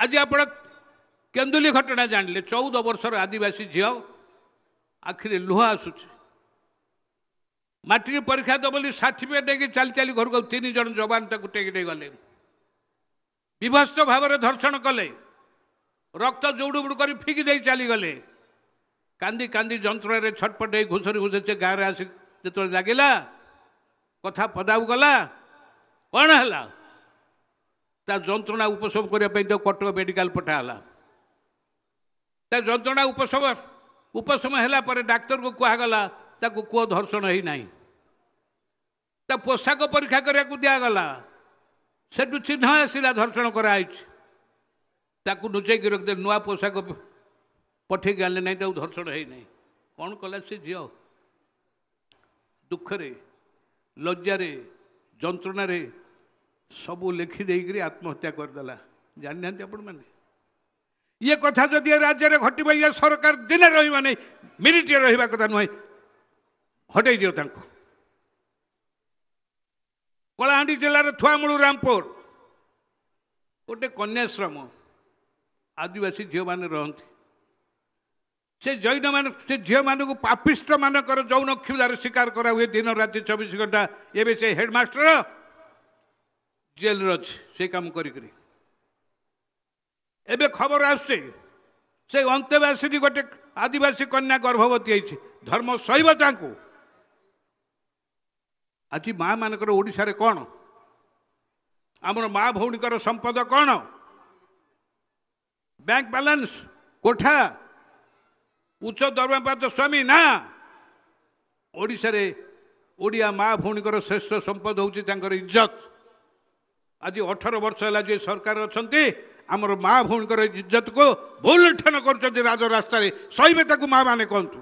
आज आप केन्दुली घटना जानिले 14 वर्षर आदिवासी झील आखिरी लुह आसुच मैट्रिक परीक्षा दो बोली सर्टिफिकेट देकी चली चली घर को 3 जन जवान टेकी गले विभत्स भाव में धर्षण कले रक्त जोड़ुबुड़ कर फिकी दे चली गले कांदी कांदी जंत्र छटपट घुसरी घुसरी से गाँव में आसी जो लगिला कथा पदाऊ गला कौन है ता जंत्रणा उपशम करने तो कटक मेडिकल पठाला ता जंत्रणा उपशम है डाक्तर को कहगला कह धर्षण ही ना ता पोशाक परीक्षा करने को दिगला से चिन्ह आसला धर्षण कराई लुचेक रखदे नुआ पोशाक पठे आने ना तो धर्षण है ना कौन कला से झी दुखरे लज्जारे जंत्रणा सबू लिखि देकर आत्महत्या करदेला जानी आपण मैंने ये कथा जदि राज्य में घटब ये सरकार दिन रहा नहीं मिनिट रहा कथा नुहे हटई दियो कलाहांडी जिलार थुआमूल रामपुर गोटे कन्याश्रम आदिवासी झील मैंने रहती से जैन मान से झील मान पापिष्ट मानकर यौन क्षुधार शिकार करा हुए दिन राति 24 घंटा एवं से हेडमास्टर जेल अच्छे से कम करी एबे खबर आसे से अंतेवासी गोटे आदिवासी कन्या गर्भवती है धर्म सहिब तांको आज माँ मानकर ओडिशा रे कौन आमर माँ भौणीकर संपद कौन बैंक बैलेंस कोठा उच्च दरमापात स्वामी ना ओडिशा रे ओडिया माँ भौणीकर श्रेष्ठ संपद होची इज्जत आज 18 वर्ष है जो सरकार अच्छा आमर माँ भौणीकर इज्जत को भूल लुंठन कर राजरास्तार सही माँ माने कहतु।